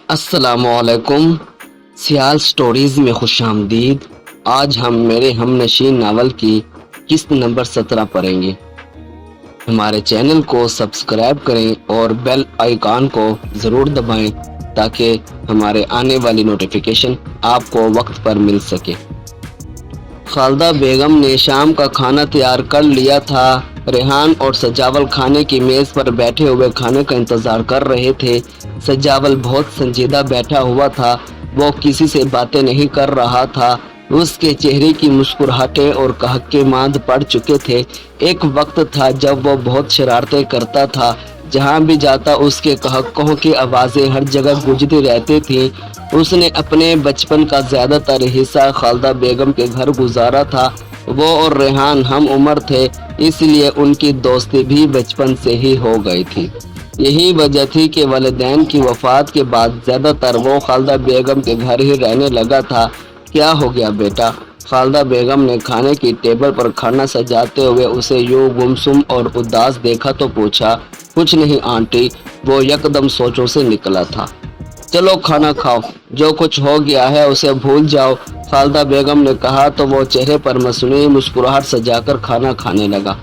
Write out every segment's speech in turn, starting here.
السلام علیکم، سیال سٹوریز میں خوش آمدید۔ آج ہم میرے ہم نشین ناول کی قسط نمبر 17 پڑھیں گے۔ ہمارے چینل کو سبسکرائب کریں اور بیل آئیکن کو ضرور دبائیں تاکہ ہمارے آنے والی نوٹیفیکیشن آپ کو وقت پر مل سکے۔ خالدہ بیگم نے شام کا کھانا تیار کر لیا تھا۔ ریحان اور سجاول کھانے کی میز پر بیٹھے ہوئے کھانے کا انتظار کر رہے تھے۔ سجاول بہت سنجیدہ بیٹھا ہوا تھا، وہ کسی سے باتیں نہیں کر رہا تھا۔ اس کے چہرے کی مسکراہٹیں اور قہقہے ماند پڑ چکے تھے۔ ایک وقت تھا جب وہ بہت شرارتیں کرتا تھا، جہاں بھی جاتا اس کے قہقہوں کی آوازیں ہر جگہ گونجتی رہتی تھیں۔ اس نے اپنے بچپن کا زیادہ تر حصہ خالدہ بیگم کے گھر گزارا تھا۔ وہ اور ریحان ہم عمر تھے، اس لیے ان کی دوستی بھی بچپن سے ہی ہو گئی تھی۔ یہی وجہ تھی کہ والدین کی وفات کے بعد زیادہ تر وہ خالدہ بیگم کے گھر ہی رہنے لگا تھا۔ کیا ہو گیا بیٹا؟ خالدہ بیگم نے کھانے کی ٹیبل پر کھانا سجاتے ہوئے اسے یوں گمسم اور اداس دیکھا تو پوچھا۔ کچھ نہیں آنٹی، وہ یکدم سوچوں سے نکلا تھا۔ چلو کھانا کھاؤ، جو کچھ ہو گیا ہے اسے بھول جاؤ، خالدہ بیگم نے کہا تو وہ چہرے پر مصنوعی مسکراہٹ سجا کر کھانا کھانے لگا۔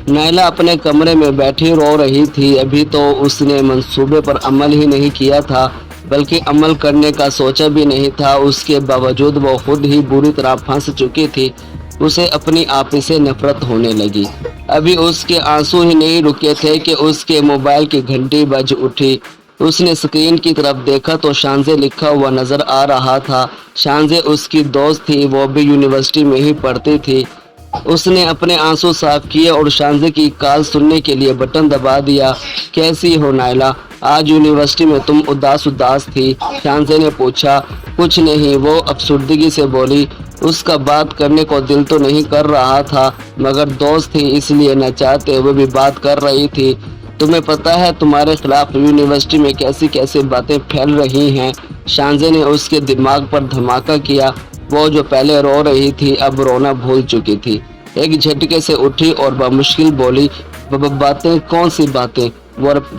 نائلہ اپنے کمرے میں بیٹھی رو رہی تھی۔ ابھی تو اس نے منصوبے پر عمل ہی نہیں کیا تھا، بلکہ عمل کرنے کا سوچا بھی نہیں تھا۔ اس کے باوجود وہ خود ہی بری طرح پھنس چکی تھی۔ اسے اپنی آپ سے نفرت ہونے لگی۔ ابھی اس کے آنسو ہی نہیں رکے تھے کہ اس کے موبائل کی گھنٹی بج اٹھی۔ اس نے اسکرین کی طرف دیکھا تو شانزے لکھا ہوا نظر آ رہا تھا۔ شانزے اس کی دوست تھی، وہ بھی یونیورسٹی میں ہی پڑھتی تھی۔ اس نے اپنے آنسو صاف کیے اور شانزے کی کال سننے کے لیے بٹن دبا دیا۔ کیسی ہو نائلہ؟ آج یونیورسٹی میں تم اداس تھی، شانزے نے پوچھا۔ کچھ نہیں، وہ افسردگی سے بولی۔ اس کا بات کرنے کو دل تو نہیں کر رہا تھا، مگر دوست تھی اس لیے نہ چاہتے ہوئے بھی بات کر رہی تھی۔ تمہیں پتہ ہے تمہارے خلاف یونیورسٹی میں کیسی باتیں پھیل رہی ہیں؟ شانزے نے اس کے دماغ پر دھماکہ کیا۔ وہ جو پہلے رو رہی تھی اب رونا بھول چکی تھی۔ ایک جھٹکے سے اٹھی اور بمشکل بولی، باتیں؟ کون سی باتیں؟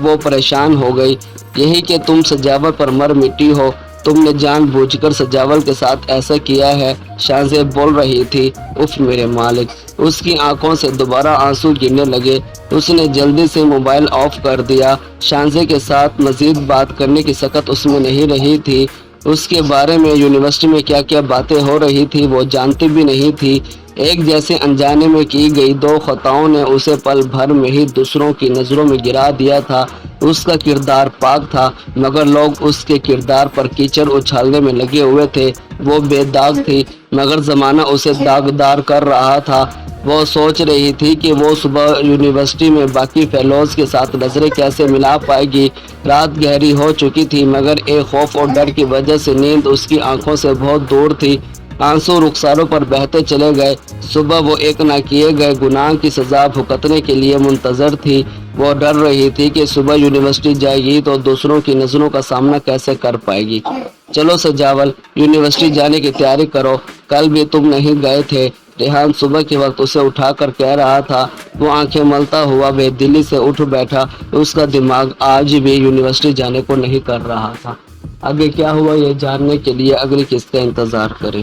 وہ پریشان ہو گئی۔ یہی کہ تم سجاول پر مر مٹی ہو، تم نے جان بوجھ کر سجاول کے ساتھ ایسا کیا ہے، شانزے بول رہی تھی۔ اف میرے مالک! اس کی آنکھوں سے دوبارہ آنسو گرنے لگے۔ اس نے جلدی سے موبائل آف کر دیا۔ شانزے کے ساتھ مزید بات کرنے کی سکت اس میں نہیں رہی تھی۔ اس کے بارے میں یونیورسٹی میں کیا کیا باتیں ہو رہی تھی وہ جانتی بھی نہیں تھی۔ ایک جیسے انجانے میں کی گئی دو خطاؤں نے اسے پل بھر میں ہی دوسروں کی نظروں میں گرا دیا تھا۔ اس کا کردار پاک تھا، مگر لوگ اس کے کردار پر کیچڑ اچھالنے میں لگے ہوئے تھے۔ وہ بے داغ تھی، مگر زمانہ اسے داغدار کر رہا تھا۔ وہ سوچ رہی تھی کہ وہ صبح یونیورسٹی میں باقی فیلوز کے ساتھ نظریں کیسے ملا پائے گی۔ رات گہری ہو چکی تھی، مگر ایک خوف اور ڈر کی وجہ سے نیند اس کی آنکھوں سے بہت دور تھی۔ آنسو رخساروں پر بہتے چلے گئے۔ صبح وہ ایک نہ کیے گئے گناہ کی سزا بھگتنے کے لیے منتظر تھی۔ وہ ڈر رہی تھی کہ صبح یونیورسٹی جائے گی تو دوسروں کی نظروں کا سامنا کیسے کر پائے گی۔ چلو سجاول، یونیورسٹی جانے کی تیاری کرو، کل بھی تم نہیں گئے تھے، ریحان صبح کے وقت اسے اٹھا کر کہہ رہا تھا۔ وہ آنکھیں ملتا ہوا بے دلی سے اٹھ بیٹھا۔ اس کا دماغ آج بھی یونیورسٹی جانے کو نہیں کر رہا تھا۔ آگے کیا ہوا یہ جاننے کے لیے اگلی قسط کا انتظار کریں۔